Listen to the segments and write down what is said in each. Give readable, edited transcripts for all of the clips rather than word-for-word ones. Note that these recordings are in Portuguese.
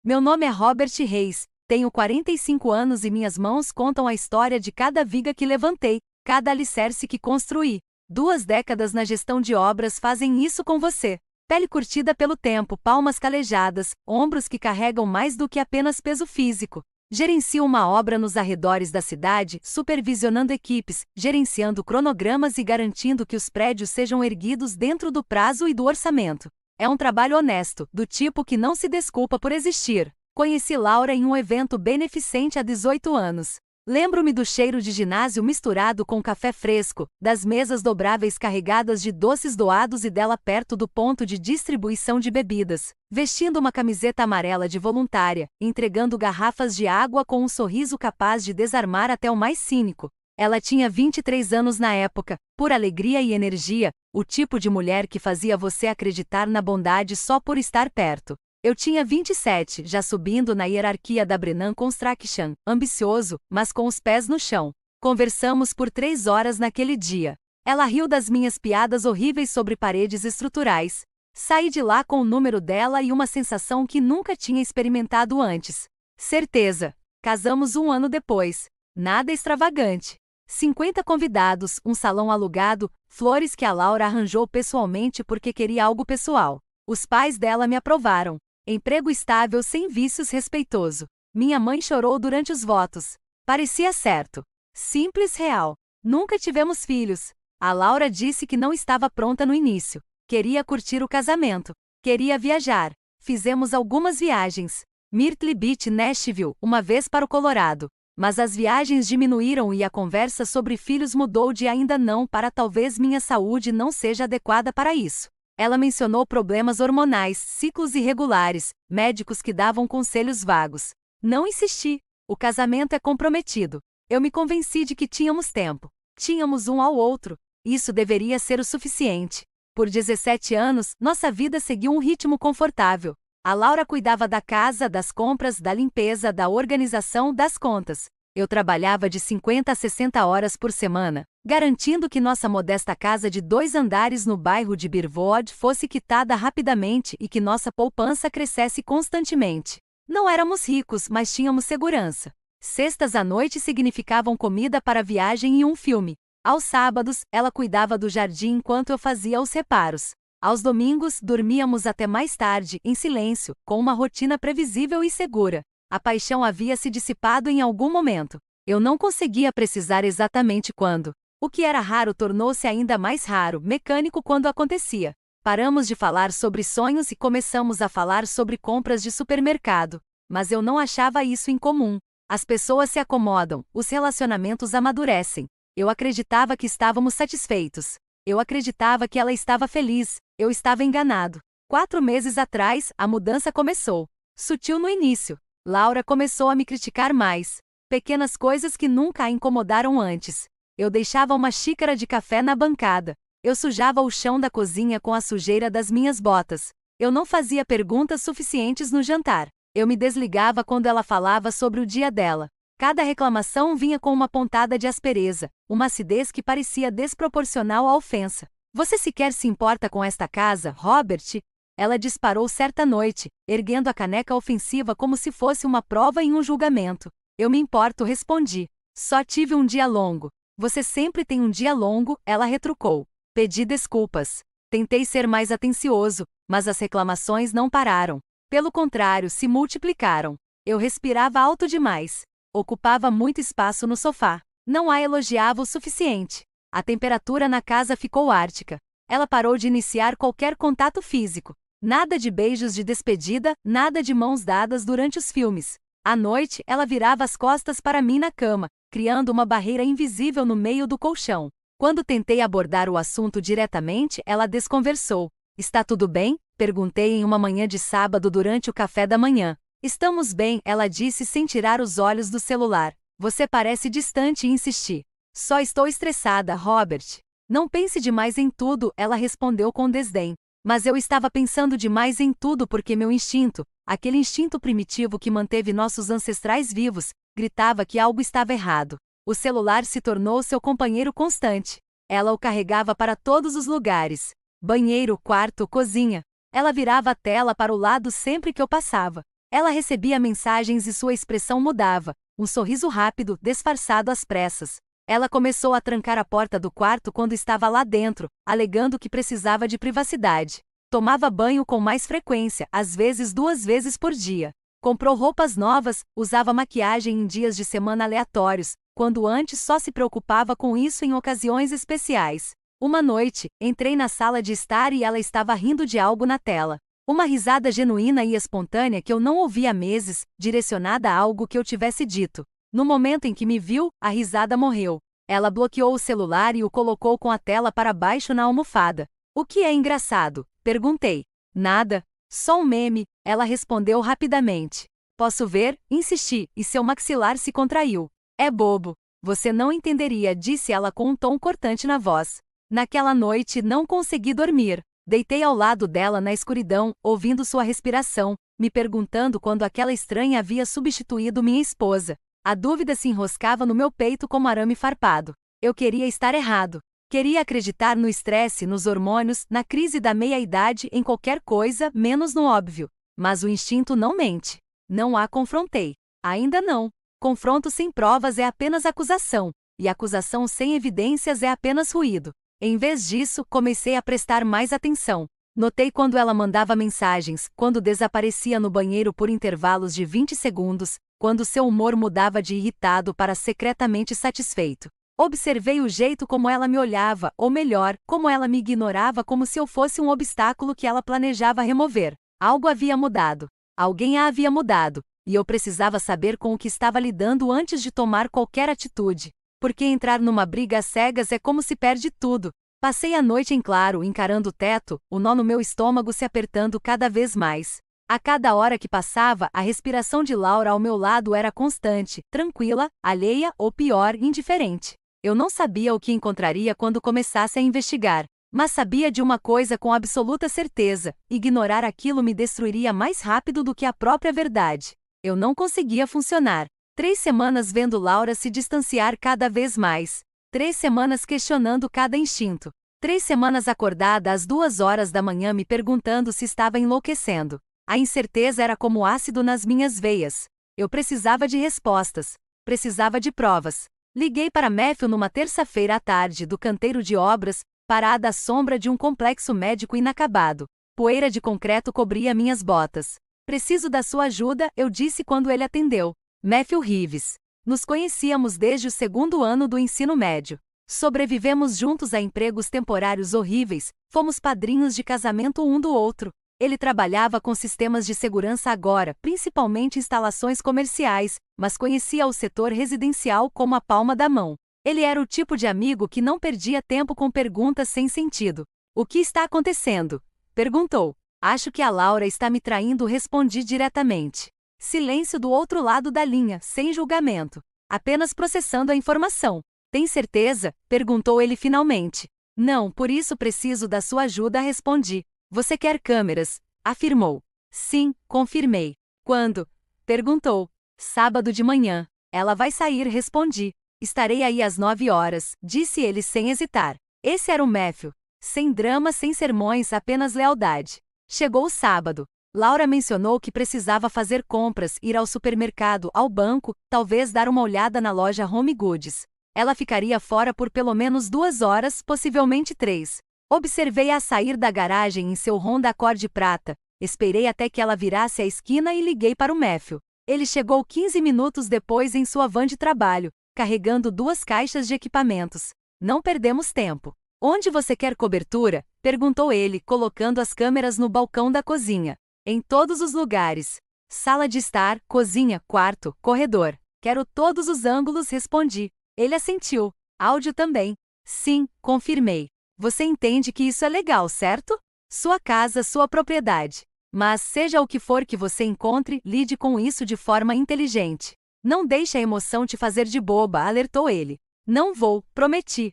Meu nome é Robert Reis, tenho 45 anos e minhas mãos contam a história de cada viga que levantei, cada alicerce que construí. 2 décadas na gestão de obras fazem isso com você. Pele curtida pelo tempo, palmas calejadas, ombros que carregam mais do que apenas peso físico. Gerencio uma obra nos arredores da cidade, supervisionando equipes, gerenciando cronogramas e garantindo que os prédios sejam erguidos dentro do prazo e do orçamento. É um trabalho honesto, do tipo que não se desculpa por existir. Conheci Laura em um evento beneficente há 18 anos. Lembro-me do cheiro de ginásio misturado com café fresco, das mesas dobráveis carregadas de doces doados e dela perto do ponto de distribuição de bebidas, vestindo uma camiseta amarela de voluntária, entregando garrafas de água com um sorriso capaz de desarmar até o mais cínico. Ela tinha 23 anos na época, pura alegria e energia, o tipo de mulher que fazia você acreditar na bondade só por estar perto. Eu tinha 27, já subindo na hierarquia da Brennan Construction, ambicioso, mas com os pés no chão. Conversamos por 3 horas naquele dia. Ela riu das minhas piadas horríveis sobre paredes estruturais. Saí de lá com o número dela e uma sensação que nunca tinha experimentado antes. Certeza. Casamos 1 ano depois. Nada extravagante. 50 convidados, um salão alugado, flores que a Laura arranjou pessoalmente porque queria algo pessoal. Os pais dela me aprovaram. Emprego estável sem vícios, respeitoso. Minha mãe chorou durante os votos. Parecia certo. Simples, real. Nunca tivemos filhos. A Laura disse que não estava pronta no início. Queria curtir o casamento. Queria viajar. Fizemos algumas viagens. Myrtle Beach, Nashville, uma vez para o Colorado. Mas as viagens diminuíram e a conversa sobre filhos mudou de ainda não para talvez minha saúde não seja adequada para isso. Ela mencionou problemas hormonais, ciclos irregulares, médicos que davam conselhos vagos. Não insisti. O casamento é comprometido. Eu me convenci de que tínhamos tempo. Tínhamos um ao outro. Isso deveria ser o suficiente. Por 17 anos, nossa vida seguiu um ritmo confortável. A Laura cuidava da casa, das compras, da limpeza, da organização, das contas. Eu trabalhava de 50 a 60 horas por semana, garantindo que nossa modesta casa de 2 andares no bairro de Birwood fosse quitada rapidamente e que nossa poupança crescesse constantemente. Não éramos ricos, mas tínhamos segurança. Sextas à noite significavam comida para a viagem e um filme. Aos sábados, ela cuidava do jardim enquanto eu fazia os reparos. Aos domingos, dormíamos até mais tarde, em silêncio, com uma rotina previsível e segura. A paixão havia se dissipado em algum momento. Eu não conseguia precisar exatamente quando. O que era raro tornou-se ainda mais raro, mecânico quando acontecia. Paramos de falar sobre sonhos e começamos a falar sobre compras de supermercado. Mas eu não achava isso incomum. As pessoas se acomodam, os relacionamentos amadurecem. Eu acreditava que estávamos satisfeitos. Eu acreditava que ela estava feliz. Eu estava enganado. 4 meses atrás, a mudança começou. Sutil no início. Laura começou a me criticar mais. Pequenas coisas que nunca a incomodaram antes. Eu deixava uma xícara de café na bancada. Eu sujava o chão da cozinha com a sujeira das minhas botas. Eu não fazia perguntas suficientes no jantar. Eu me desligava quando ela falava sobre o dia dela. Cada reclamação vinha com uma pontada de aspereza, uma acidez que parecia desproporcional à ofensa. Você sequer se importa com esta casa, Robert? Ela disparou certa noite, erguendo a caneca ofensiva como se fosse uma prova em um julgamento. Eu me importo, respondi. Só tive um dia longo. Você sempre tem um dia longo, ela retrucou. Pedi desculpas. Tentei ser mais atencioso, mas as reclamações não pararam. Pelo contrário, se multiplicaram. Eu respirava alto demais. Ocupava muito espaço no sofá. Não a elogiava o suficiente. A temperatura na casa ficou ártica. Ela parou de iniciar qualquer contato físico. Nada de beijos de despedida, nada de mãos dadas durante os filmes. À noite, ela virava as costas para mim na cama, criando uma barreira invisível no meio do colchão. Quando tentei abordar o assunto diretamente, ela desconversou. Está tudo bem? Perguntei em uma manhã de sábado durante o café da manhã. Estamos bem, ela disse sem tirar os olhos do celular. Você parece distante e insisti. Só estou estressada, Robert. Não pense demais em tudo, ela respondeu com desdém. Mas eu estava pensando demais em tudo porque meu instinto, aquele instinto primitivo que manteve nossos ancestrais vivos, gritava que algo estava errado. O celular se tornou seu companheiro constante. Ela o carregava para todos os lugares. Banheiro, quarto, cozinha. Ela virava a tela para o lado sempre que eu passava. Ela recebia mensagens e sua expressão mudava, um sorriso rápido, disfarçado às pressas. Ela começou a trancar a porta do quarto quando estava lá dentro, alegando que precisava de privacidade. Tomava banho com mais frequência, às vezes 2 vezes por dia. Comprou roupas novas, usava maquiagem em dias de semana aleatórios, quando antes só se preocupava com isso em ocasiões especiais. Uma noite, entrei na sala de estar e ela estava rindo de algo na tela. Uma risada genuína e espontânea que eu não ouvia há meses, direcionada a algo que eu tivesse dito. No momento em que me viu, a risada morreu. Ela bloqueou o celular e o colocou com a tela para baixo na almofada. O que é engraçado? Perguntei. Nada. Só um meme, ela respondeu rapidamente. Posso ver? Insisti, e seu maxilar se contraiu. É bobo. Você não entenderia, disse ela com um tom cortante na voz. Naquela noite não consegui dormir. Deitei ao lado dela na escuridão, ouvindo sua respiração, me perguntando quando aquela estranha havia substituído minha esposa. A dúvida se enroscava no meu peito como arame farpado. Eu queria estar errado. Queria acreditar no estresse, nos hormônios, na crise da meia-idade, em qualquer coisa, menos no óbvio. Mas o instinto não mente. Não a confrontei. Ainda não. Confronto sem provas é apenas acusação, e acusação sem evidências é apenas ruído. Em vez disso, comecei a prestar mais atenção. Notei quando ela mandava mensagens, quando desaparecia no banheiro por intervalos de 20 segundos, quando seu humor mudava de irritado para secretamente satisfeito. Observei o jeito como ela me olhava, ou melhor, como ela me ignorava como se eu fosse um obstáculo que ela planejava remover. Algo havia mudado. Alguém a havia mudado, e eu precisava saber com o que estava lidando antes de tomar qualquer atitude. Porque entrar numa briga às cegas é como se perde tudo. Passei a noite em claro, encarando o teto, o nó no meu estômago se apertando cada vez mais. A cada hora que passava, a respiração de Laura ao meu lado era constante, tranquila, alheia ou pior, indiferente. Eu não sabia o que encontraria quando começasse a investigar, mas sabia de uma coisa com absoluta certeza: ignorar aquilo me destruiria mais rápido do que a própria verdade. Eu não conseguia funcionar. 3 semanas vendo Laura se distanciar cada vez mais. 3 semanas questionando cada instinto. 3 semanas acordada às 2 horas da manhã me perguntando se estava enlouquecendo. A incerteza era como ácido nas minhas veias. Eu precisava de respostas. Precisava de provas. Liguei para Matthew numa terça-feira à tarde do canteiro de obras, parada à sombra de um complexo médico inacabado. Poeira de concreto cobria minhas botas. Preciso da sua ajuda, eu disse quando ele atendeu. Matthew Reeves. Nos conhecíamos desde o 2º ano do ensino médio. Sobrevivemos juntos a empregos temporários horríveis, fomos padrinhos de casamento um do outro. Ele trabalhava com sistemas de segurança agora, principalmente instalações comerciais, mas conhecia o setor residencial como a palma da mão. Ele era o tipo de amigo que não perdia tempo com perguntas sem sentido. O que está acontecendo? Perguntou. Acho que a Laura está me traindo, respondi diretamente. Silêncio do outro lado da linha, sem julgamento. Apenas processando a informação. Tem certeza? Perguntou ele finalmente. Não, por isso preciso da sua ajuda, respondi. Você quer câmeras? Afirmou. Sim, confirmei. Quando? Perguntou. Sábado de manhã. Ela vai sair, respondi. Estarei aí às 9 horas, disse ele sem hesitar. Esse era o Matthew. Sem drama, sem sermões, apenas lealdade. Chegou o sábado. Laura mencionou que precisava fazer compras, ir ao supermercado, ao banco, talvez dar uma olhada na loja Home Goods. Ela ficaria fora por pelo menos 2 horas, possivelmente 3. Observei-a sair da garagem em seu Honda Accord prata. Esperei até que ela virasse a esquina e liguei para o Matthew. Ele chegou 15 minutos depois em sua van de trabalho, carregando 2 caixas de equipamentos. Não perdemos tempo. Onde você quer cobertura? Perguntou ele, colocando as câmeras no balcão da cozinha. Em todos os lugares. Sala de estar, cozinha, quarto, corredor. Quero todos os ângulos, respondi. Ele assentiu. Áudio também. Sim, confirmei. Você entende que isso é legal, certo? Sua casa, sua propriedade. Mas, seja o que for que você encontre, lide com isso de forma inteligente. Não deixe a emoção te fazer de boba, alertou ele. Não vou, prometi.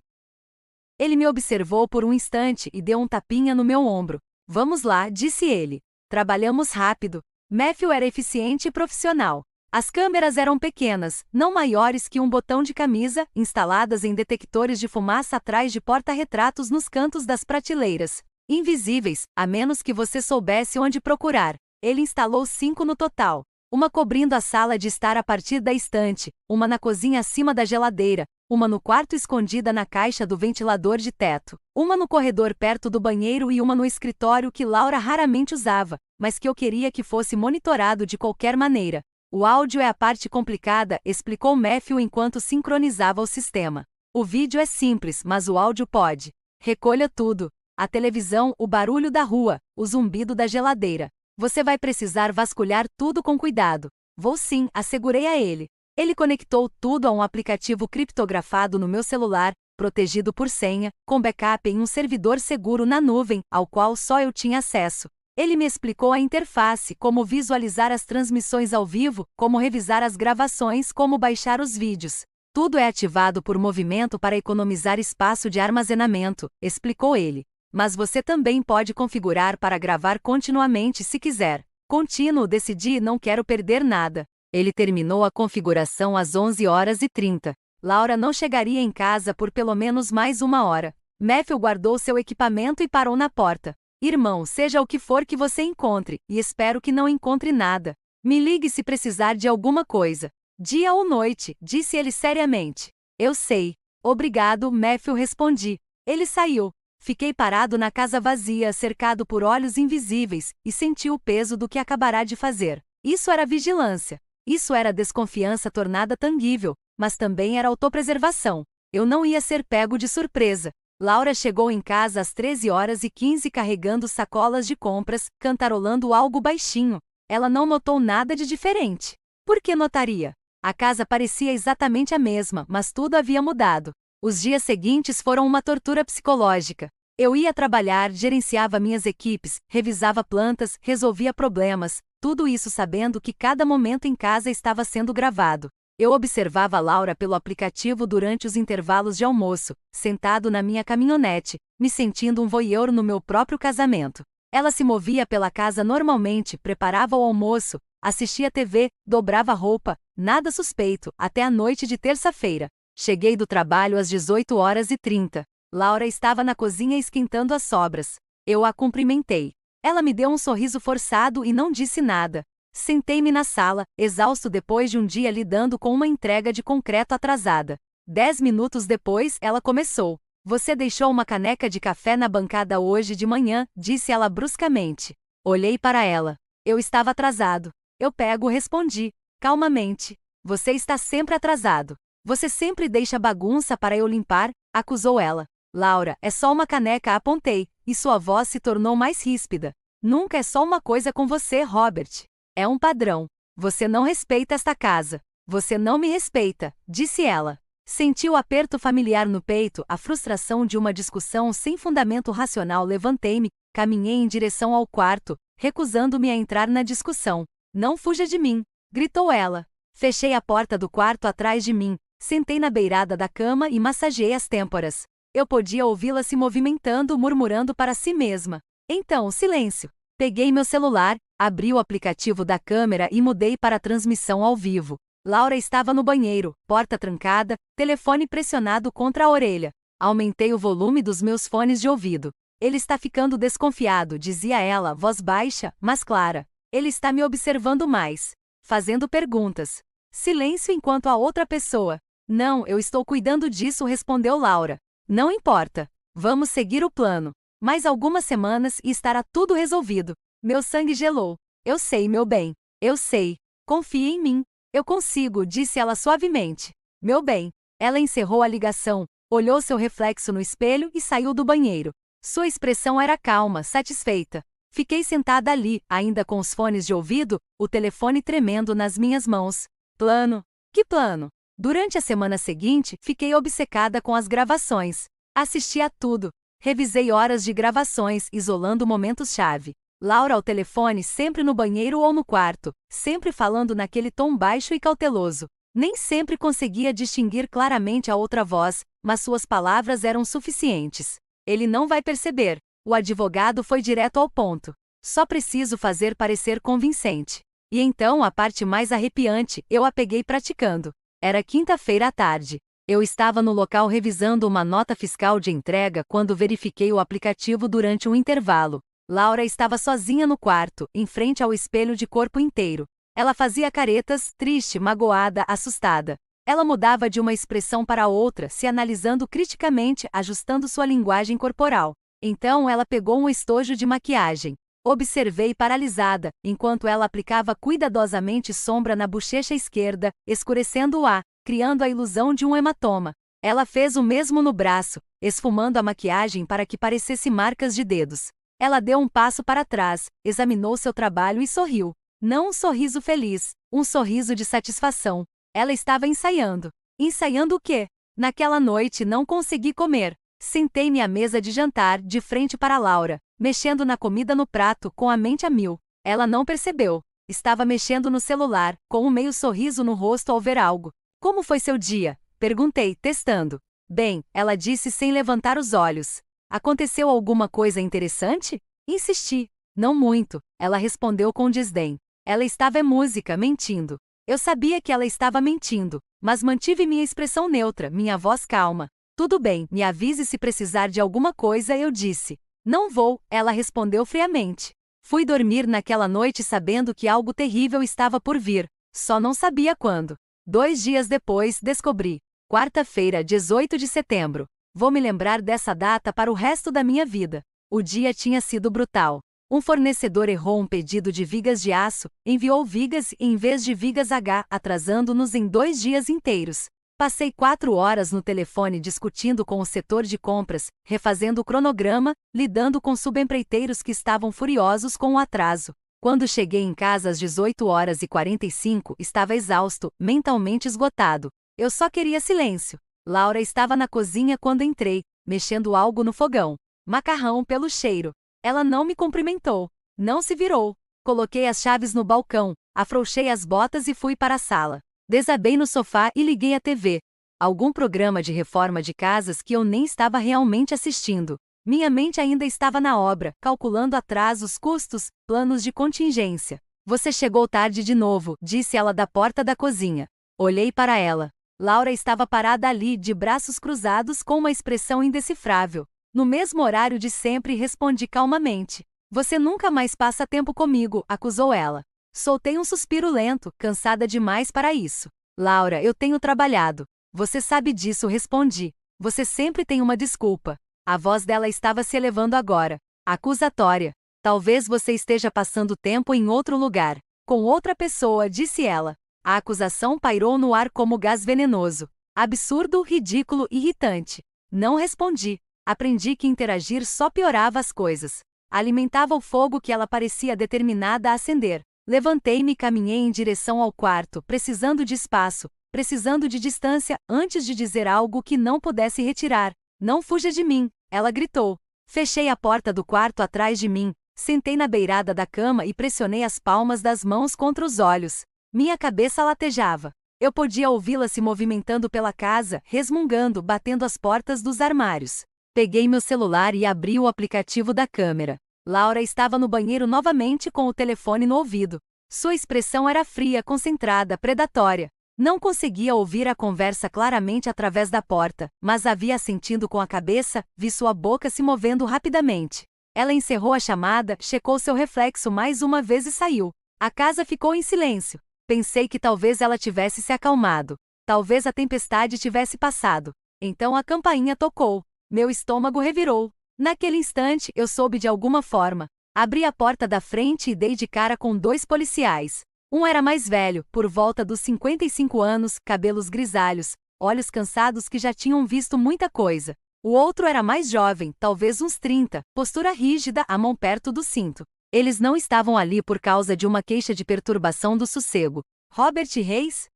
Ele me observou por um instante e deu um tapinha no meu ombro. Vamos lá, disse ele. Trabalhamos rápido. Matthew era eficiente e profissional. As câmeras eram pequenas, não maiores que um botão de camisa, instaladas em detectores de fumaça atrás de porta-retratos nos cantos das prateleiras. Invisíveis, a menos que você soubesse onde procurar. Ele instalou 5 no total. Uma cobrindo a sala de estar a partir da estante, uma na cozinha acima da geladeira, uma no quarto escondida na caixa do ventilador de teto, uma no corredor perto do banheiro e uma no escritório que Laura raramente usava, mas que eu queria que fosse monitorado de qualquer maneira. O áudio é a parte complicada, explicou Matthew enquanto sincronizava o sistema. O vídeo é simples, mas o áudio pode. Recolha tudo. A televisão, o barulho da rua, o zumbido da geladeira. Você vai precisar vasculhar tudo com cuidado. Vou sim, assegurei a ele. Ele conectou tudo a um aplicativo criptografado no meu celular, protegido por senha, com backup em um servidor seguro na nuvem, ao qual só eu tinha acesso. Ele me explicou a interface, como visualizar as transmissões ao vivo, como revisar as gravações, como baixar os vídeos. Tudo é ativado por movimento para economizar espaço de armazenamento, explicou ele. Mas você também pode configurar para gravar continuamente se quiser. Contínuo, decidi, não quero perder nada. Ele terminou a configuração às 11h30. Laura não chegaria em casa por pelo menos mais 1 hora. Matthew guardou seu equipamento e parou na porta. Irmão, seja o que for que você encontre, e espero que não encontre nada. Me ligue se precisar de alguma coisa. Dia ou noite, disse ele seriamente. Eu sei. Obrigado, Matthew, respondi. Ele saiu. Fiquei parado na casa vazia, cercado por olhos invisíveis, e senti o peso do que acabará de fazer. Isso era vigilância. Isso era desconfiança tornada tangível, mas também era autopreservação. Eu não ia ser pego de surpresa. Laura chegou em casa às 13h15 carregando sacolas de compras, cantarolando algo baixinho. Ela não notou nada de diferente. Por que notaria? A casa parecia exatamente a mesma, mas tudo havia mudado. Os dias seguintes foram uma tortura psicológica. Eu ia trabalhar, gerenciava minhas equipes, revisava plantas, resolvia problemas, tudo isso sabendo que cada momento em casa estava sendo gravado. Eu observava Laura pelo aplicativo durante os intervalos de almoço, sentado na minha caminhonete, me sentindo um voyeur no meu próprio casamento. Ela se movia pela casa normalmente, preparava o almoço, assistia TV, dobrava roupa, nada suspeito, até a noite de terça-feira. Cheguei do trabalho às 18h30. Laura estava na cozinha esquentando as sobras. Eu a cumprimentei. Ela me deu um sorriso forçado e não disse nada. Sentei-me na sala, exausto depois de um dia lidando com uma entrega de concreto atrasada. 10 minutos depois, ela começou. Você deixou uma caneca de café na bancada hoje de manhã, disse ela bruscamente. Olhei para ela. Eu estava atrasado. Eu pego, respondi. Calmamente. Você está sempre atrasado. Você sempre deixa bagunça para eu limpar, acusou ela. Laura, é só uma caneca, apontei, e sua voz se tornou mais ríspida. Nunca é só uma coisa com você, Robert. É um padrão. Você não respeita esta casa. Você não me respeita, disse ela. Senti o aperto familiar no peito, a frustração de uma discussão sem fundamento racional. Levantei-me, caminhei em direção ao quarto, recusando-me a entrar na discussão. Não fuja de mim, gritou ela. Fechei a porta do quarto atrás de mim. Sentei na beirada da cama e massageei as têmporas. Eu podia ouvi-la se movimentando, murmurando para si mesma. Então, silêncio. Peguei meu celular, abri o aplicativo da câmera e mudei para a transmissão ao vivo. Laura estava no banheiro, porta trancada, telefone pressionado contra a orelha. Aumentei o volume dos meus fones de ouvido. Ele está ficando desconfiado, dizia ela, voz baixa, mas clara. Ele está me observando mais. Fazendo perguntas. Silêncio enquanto a outra pessoa. Não, eu estou cuidando disso, respondeu Laura. Não importa. Vamos seguir o plano. Mais algumas semanas e estará tudo resolvido. Meu sangue gelou. Eu sei, meu bem. Eu sei. Confie em mim. Eu consigo, disse ela suavemente. Meu bem. Ela encerrou a ligação, olhou seu reflexo no espelho e saiu do banheiro. Sua expressão era calma, satisfeita. Fiquei sentada ali, ainda com os fones de ouvido, o telefone tremendo nas minhas mãos. Plano? Que plano? Durante a semana seguinte, fiquei obcecada com as gravações. Assisti a tudo. Revisei horas de gravações, isolando momentos-chave. Laura ao telefone sempre no banheiro ou no quarto, sempre falando naquele tom baixo e cauteloso. Nem sempre conseguia distinguir claramente a outra voz, mas suas palavras eram suficientes. Ele não vai perceber. O advogado foi direto ao ponto. Só preciso fazer parecer convincente. E então a parte mais arrepiante, eu a peguei praticando. Era quinta-feira à tarde. Eu estava no local revisando uma nota fiscal de entrega quando verifiquei o aplicativo durante um intervalo. Laura estava sozinha no quarto, em frente ao espelho de corpo inteiro. Ela fazia caretas, triste, magoada, assustada. Ela mudava de uma expressão para outra, se analisando criticamente, ajustando sua linguagem corporal. Então ela pegou um estojo de maquiagem. Observei paralisada, enquanto ela aplicava cuidadosamente sombra na bochecha esquerda, escurecendo-a, criando a ilusão de um hematoma. Ela fez o mesmo no braço, esfumando a maquiagem para que parecesse marcas de dedos. Ela deu um passo para trás, examinou seu trabalho e sorriu. Não um sorriso feliz, um sorriso de satisfação. Ela estava ensaiando. Ensaiando o quê? Naquela noite não consegui comer. Sentei-me à mesa de jantar, de frente para Laura, mexendo na comida no prato, com a mente a mil. Ela não percebeu. Estava mexendo no celular, com um meio sorriso no rosto ao ver algo. Como foi seu dia? Perguntei, testando. Bem, ela disse sem levantar os olhos. Aconteceu alguma coisa interessante? Insisti. Não muito, ela respondeu com desdém. Ela estava música, mentindo. Eu sabia que ela estava mentindo, mas mantive minha expressão neutra, minha voz calma. Tudo bem, me avise se precisar de alguma coisa, eu disse. Não vou, ela respondeu friamente. Fui dormir naquela noite sabendo que algo terrível estava por vir, só não sabia quando. 2 dias depois, descobri. Quarta-feira, 18 de setembro. Vou me lembrar dessa data para o resto da minha vida. O dia tinha sido brutal. Um fornecedor errou um pedido de vigas de aço, enviou vigas em vez de vigas H, atrasando-nos em 2 dias inteiros. Passei 4 horas no telefone discutindo com o setor de compras, refazendo o cronograma, lidando com subempreiteiros que estavam furiosos com o atraso. Quando cheguei em casa às 18h45, estava exausto, mentalmente esgotado. Eu só queria silêncio. Laura estava na cozinha quando entrei, mexendo algo no fogão. Macarrão pelo cheiro. Ela não me cumprimentou. Não se virou. Coloquei as chaves no balcão, afrouxei as botas e fui para a sala. Desabei no sofá e liguei a TV. Algum programa de reforma de casas que eu nem estava realmente assistindo. Minha mente ainda estava na obra, calculando atrasos, custos, planos de contingência. Você chegou tarde de novo, disse ela da porta da cozinha. Olhei para ela. Laura estava parada ali, de braços cruzados, com uma expressão indecifrável. No mesmo horário de sempre, respondi calmamente. Você nunca mais passa tempo comigo, acusou ela. Soltei um suspiro lento, cansada demais para isso. Laura, eu tenho trabalhado. Você sabe disso, respondi. Você sempre tem uma desculpa. A voz dela estava se elevando agora. Acusatória. Talvez você esteja passando tempo em outro lugar. Com outra pessoa, disse ela. A acusação pairou no ar como gás venenoso. Absurdo, ridículo, irritante. Não respondi. Aprendi que interagir só piorava as coisas. Alimentava o fogo que ela parecia determinada a acender. Levantei-me e caminhei em direção ao quarto, precisando de espaço, precisando de distância, antes de dizer algo que não pudesse retirar. Não fuja de mim, ela gritou. Fechei a porta do quarto atrás de mim, sentei na beirada da cama e pressionei as palmas das mãos contra os olhos. Minha cabeça latejava. Eu podia ouvi-la se movimentando pela casa, resmungando, batendo as portas dos armários. Peguei meu celular e abri o aplicativo da câmera. Laura estava no banheiro novamente com o telefone no ouvido. Sua expressão era fria, concentrada, predatória. Não conseguia ouvir a conversa claramente através da porta, mas havia assentindo com a cabeça, vi sua boca se movendo rapidamente. Ela encerrou a chamada, checou seu reflexo mais uma vez e saiu. A casa ficou em silêncio. Pensei que talvez ela tivesse se acalmado. Talvez a tempestade tivesse passado. Então a campainha tocou. Meu estômago revirou. Naquele instante, eu soube de alguma forma. Abri a porta da frente e dei de cara com 2 policiais. Um era mais velho, por volta dos 55 anos, cabelos grisalhos, olhos cansados que já tinham visto muita coisa. O outro era mais jovem, talvez uns 30, postura rígida, a mão perto do cinto. Eles não estavam ali por causa de uma queixa de perturbação do sossego. Robert Reis?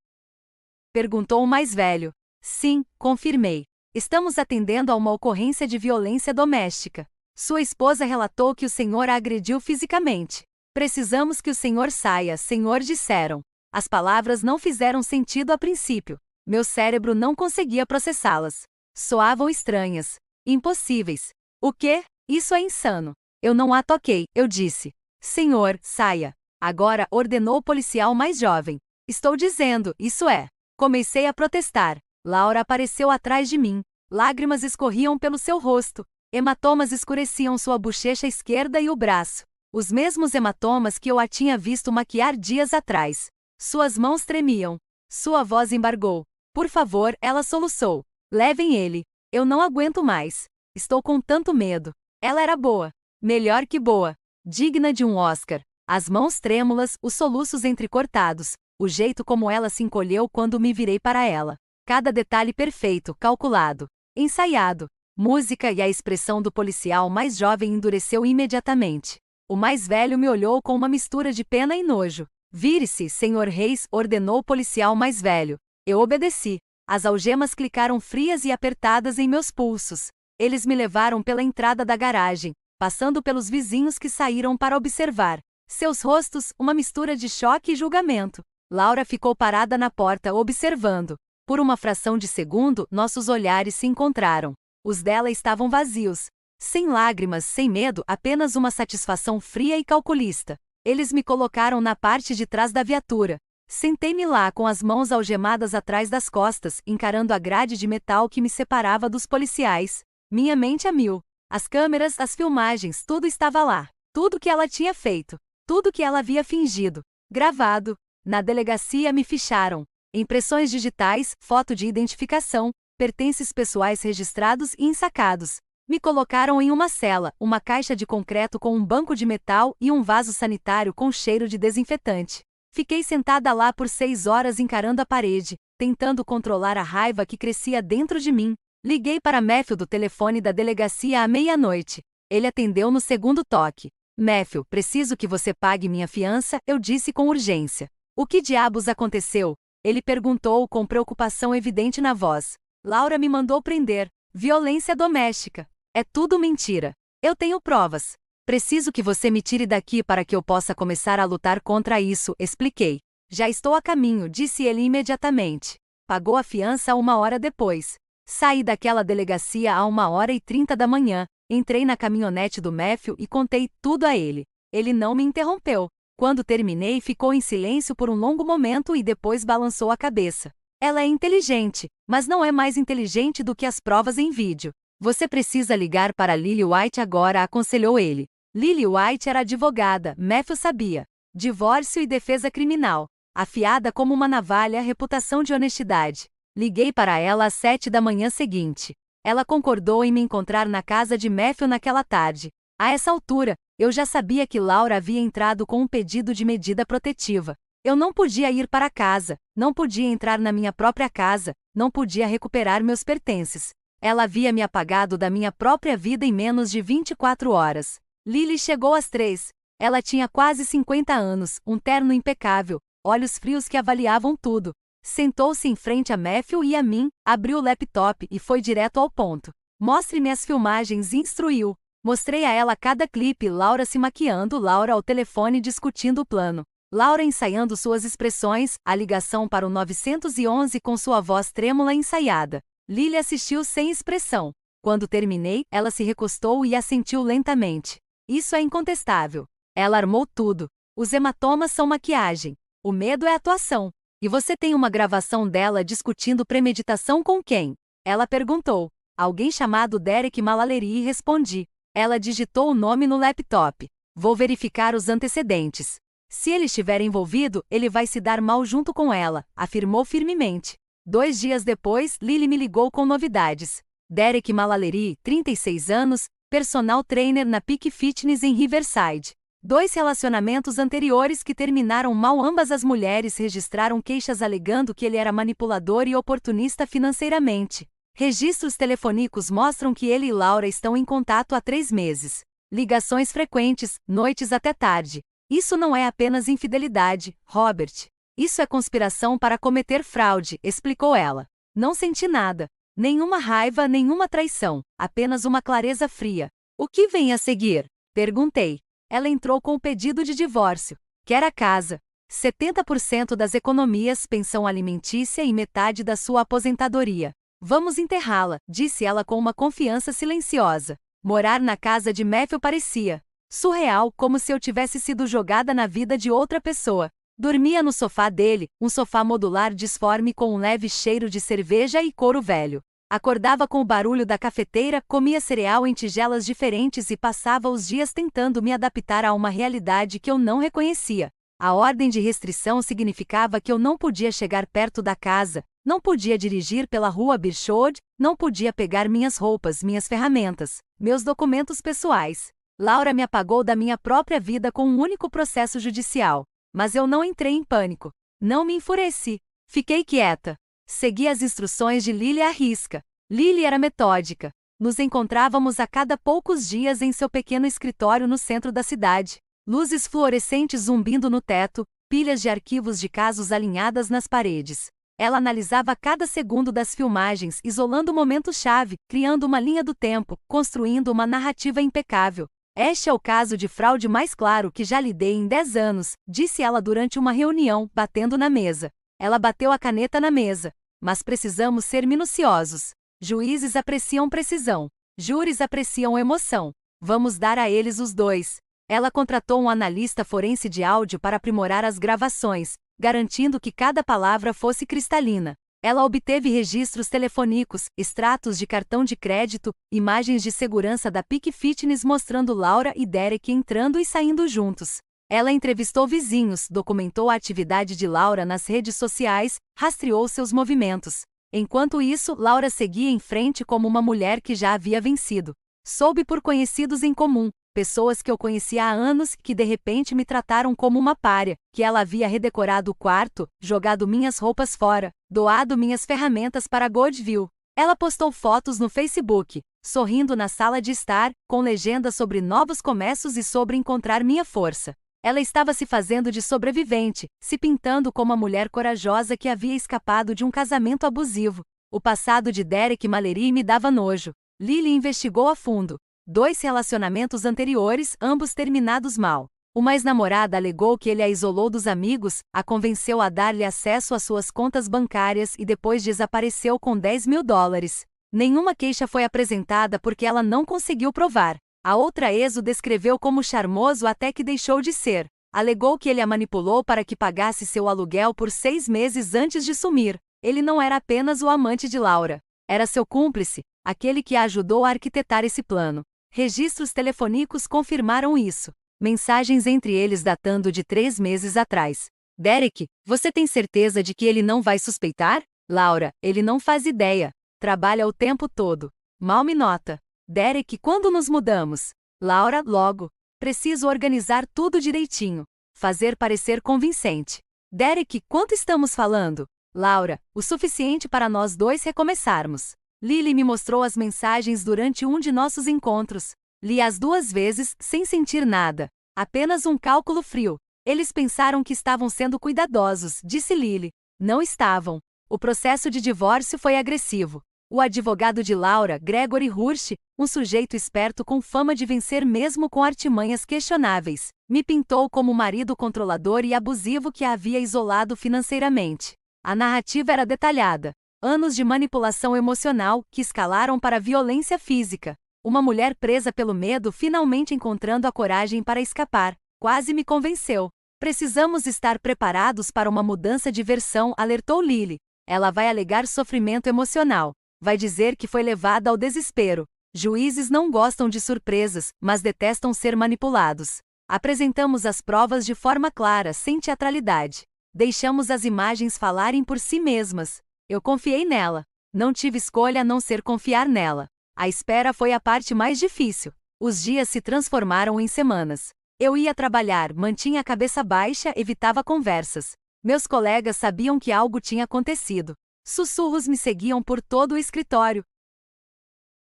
Perguntou o mais velho. Sim, confirmei. Estamos atendendo a uma ocorrência de violência doméstica. Sua esposa relatou que o senhor a agrediu fisicamente. Precisamos que o senhor saia, senhor, disseram. As palavras não fizeram sentido a princípio. Meu cérebro não conseguia processá-las. Soavam estranhas. Impossíveis. O quê? Isso é insano. Eu não a toquei, eu disse. Senhor, saia. Agora, ordenou o policial mais jovem. Estou dizendo, isso é. Comecei a protestar. Laura apareceu atrás de mim. Lágrimas escorriam pelo seu rosto. Hematomas escureciam sua bochecha esquerda e o braço. Os mesmos hematomas que eu a tinha visto maquiar dias atrás. Suas mãos tremiam. Sua voz embargou. Por favor, ela soluçou. Levem ele. Eu não aguento mais. Estou com tanto medo. Ela era boa. Melhor que boa. Digna de um Oscar. As mãos trêmulas, os soluços entrecortados, o jeito como ela se encolheu quando me virei para ela. Cada detalhe perfeito, calculado, ensaiado. Música e a expressão do policial mais jovem endureceu imediatamente. O mais velho me olhou com uma mistura de pena e nojo. Vire-se, Sr. Reis, ordenou o policial mais velho. Eu obedeci. As algemas clicaram frias e apertadas em meus pulsos. Eles me levaram pela entrada da garagem, passando pelos vizinhos que saíram para observar. Seus rostos, uma mistura de choque e julgamento. Laura ficou parada na porta observando. Por uma fração de segundo, nossos olhares se encontraram. Os dela estavam vazios. Sem lágrimas, sem medo, apenas uma satisfação fria e calculista. Eles me colocaram na parte de trás da viatura. Sentei-me lá com as mãos algemadas atrás das costas, encarando a grade de metal que me separava dos policiais. Minha mente a mil. As câmeras, as filmagens, tudo estava lá. Tudo que ela tinha feito. Tudo que ela havia fingido. Gravado. Na delegacia me ficharam. Impressões digitais, foto de identificação, pertences pessoais registrados e ensacados. Me colocaram em uma cela, uma caixa de concreto com um banco de metal e um vaso sanitário com cheiro de desinfetante. Fiquei sentada lá por 6 horas encarando a parede, tentando controlar a raiva que crescia dentro de mim. Liguei para Matthew do telefone da delegacia à meia-noite. Ele atendeu no segundo toque. Matthew, preciso que você pague minha fiança, eu disse com urgência. O que diabos aconteceu? Ele perguntou com preocupação evidente na voz. Laura me mandou prender. Violência doméstica. É tudo mentira. Eu tenho provas. Preciso que você me tire daqui para que eu possa começar a lutar contra isso, expliquei. Já estou a caminho, disse ele imediatamente. Pagou a fiança 1 hora depois. Saí daquela delegacia a 1h30 da manhã, entrei na caminhonete do Matthew e contei tudo a ele. Ele não me interrompeu. Quando terminei, ficou em silêncio por um longo momento e depois balançou a cabeça. Ela é inteligente, mas não é mais inteligente do que as provas em vídeo. Você precisa ligar para Lily White agora, aconselhou ele. Lily White era advogada, Matthew sabia. Divórcio e defesa criminal. Afiada como uma navalha, reputação de honestidade. Liguei para ela às 7 da manhã seguinte. Ela concordou em me encontrar na casa de Matthew naquela tarde. A essa altura, eu já sabia que Laura havia entrado com um pedido de medida protetiva. Eu não podia ir para casa, não podia entrar na minha própria casa, não podia recuperar meus pertences. Ela havia me apagado da minha própria vida em menos de 24 horas. Lily chegou às 3. Ela tinha quase 50 anos, um terno impecável, olhos frios que avaliavam tudo. Sentou-se em frente a Matthew e a mim, abriu o laptop e foi direto ao ponto. Mostre-me as filmagens, instruiu. Mostrei a ela cada clipe, Laura se maquiando, Laura ao telefone discutindo o plano. Laura ensaiando suas expressões, a ligação para o 911 com sua voz trêmula ensaiada. Lily assistiu sem expressão. Quando terminei, ela se recostou e assentiu lentamente. Isso é incontestável. Ela armou tudo. Os hematomas são maquiagem. O medo é atuação. E você tem uma gravação dela discutindo premeditação com quem? Ela perguntou. Alguém chamado Derek Malalerier, respondi. Ela digitou o nome no laptop. Vou verificar os antecedentes. Se ele estiver envolvido, ele vai se dar mal junto com ela, afirmou firmemente. 2 dias depois, Lily me ligou com novidades. Derek Malalerier, 36 anos, personal trainer na Peak Fitness em Riverside. 2 relacionamentos anteriores que terminaram mal. Ambas as mulheres registraram queixas alegando que ele era manipulador e oportunista financeiramente. Registros telefônicos mostram que ele e Laura estão em contato há 3 meses. Ligações frequentes, noites até tarde. Isso não é apenas infidelidade, Robert. Isso é conspiração para cometer fraude, explicou ela. Não senti nada. Nenhuma raiva, nenhuma traição. Apenas uma clareza fria. O que vem a seguir? Perguntei. Ela entrou com o pedido de divórcio. Quer a casa. 70% das economias, pensão alimentícia e metade da sua aposentadoria. Vamos enterrá-la, disse ela com uma confiança silenciosa. Morar na casa de Matthew parecia surreal, como se eu tivesse sido jogada na vida de outra pessoa. Dormia no sofá dele, um sofá modular disforme com um leve cheiro de cerveja e couro velho. Acordava com o barulho da cafeteira, comia cereal em tigelas diferentes e passava os dias tentando me adaptar a uma realidade que eu não reconhecia. A ordem de restrição significava que eu não podia chegar perto da casa, não podia dirigir pela rua Birchwood, não podia pegar minhas roupas, minhas ferramentas, meus documentos pessoais. Laura me apagou da minha própria vida com um único processo judicial. Mas eu não entrei em pânico. Não me enfureci. Fiquei quieta. Segui as instruções de Lily à risca. Lily era metódica. Nos encontrávamos a cada poucos dias em seu pequeno escritório no centro da cidade. Luzes fluorescentes zumbindo no teto, pilhas de arquivos de casos alinhadas nas paredes. Ela analisava cada segundo das filmagens, isolando momentos-chave, criando uma linha do tempo, construindo uma narrativa impecável. Este é o caso de fraude mais claro que já lidei em 10 anos, disse ela durante uma reunião, batendo na mesa. Ela bateu a caneta na mesa. Mas precisamos ser minuciosos. Juízes apreciam precisão. Júris apreciam emoção. Vamos dar a eles os dois. Ela contratou um analista forense de áudio para aprimorar as gravações, garantindo que cada palavra fosse cristalina. Ela obteve registros telefônicos, extratos de cartão de crédito, imagens de segurança da Peak Fitness mostrando Laura e Derek entrando e saindo juntos. Ela entrevistou vizinhos, documentou a atividade de Laura nas redes sociais, rastreou seus movimentos. Enquanto isso, Laura seguia em frente como uma mulher que já havia vencido. Soube por conhecidos em comum, pessoas que eu conhecia há anos que de repente me trataram como uma pária, que ela havia redecorado o quarto, jogado minhas roupas fora, doado minhas ferramentas para Goldville. Ela postou fotos no Facebook, sorrindo na sala de estar, com legendas sobre novos começos e sobre encontrar minha força. Ela estava se fazendo de sobrevivente, se pintando como a mulher corajosa que havia escapado de um casamento abusivo. O passado de Derek Mallory me dava nojo. Lily investigou a fundo. 2 relacionamentos anteriores, ambos terminados mal. Uma ex-namorada alegou que ele a isolou dos amigos, a convenceu a dar-lhe acesso às suas contas bancárias e depois desapareceu com $10.000. Nenhuma queixa foi apresentada porque ela não conseguiu provar. A outra ex o descreveu como charmoso até que deixou de ser. Alegou que ele a manipulou para que pagasse seu aluguel por 6 meses antes de sumir. Ele não era apenas o amante de Laura. Era seu cúmplice, aquele que a ajudou a arquitetar esse plano. Registros telefônicos confirmaram isso. Mensagens entre eles datando de 3 meses atrás. Derek, você tem certeza de que ele não vai suspeitar? Laura, ele não faz ideia. Trabalha o tempo todo. Mal me nota. Derek, quando nos mudamos? Laura, logo. Preciso organizar tudo direitinho. Fazer parecer convincente. Derek, quanto estamos falando? Laura, o suficiente para nós dois recomeçarmos. Lily me mostrou as mensagens durante um de nossos encontros. Li-as 2 vezes, sem sentir nada. Apenas um cálculo frio. Eles pensaram que estavam sendo cuidadosos, disse Lily. Não estavam. O processo de divórcio foi agressivo. O advogado de Laura, Gregory Hurst, um sujeito esperto com fama de vencer mesmo com artimanhas questionáveis, me pintou como o marido controlador e abusivo que a havia isolado financeiramente. A narrativa era detalhada. Anos de manipulação emocional que escalaram para violência física. Uma mulher presa pelo medo finalmente encontrando a coragem para escapar. Quase me convenceu. Precisamos estar preparados para uma mudança de versão, alertou Lily. Ela vai alegar sofrimento emocional. Vai dizer que foi levada ao desespero. Juízes não gostam de surpresas, mas detestam ser manipulados. Apresentamos as provas de forma clara, sem teatralidade. Deixamos as imagens falarem por si mesmas. Eu confiei nela. Não tive escolha a não ser confiar nela. A espera foi a parte mais difícil. Os dias se transformaram em semanas. Eu ia trabalhar, mantinha a cabeça baixa, evitava conversas. Meus colegas sabiam que algo tinha acontecido. Sussurros me seguiam por todo o escritório.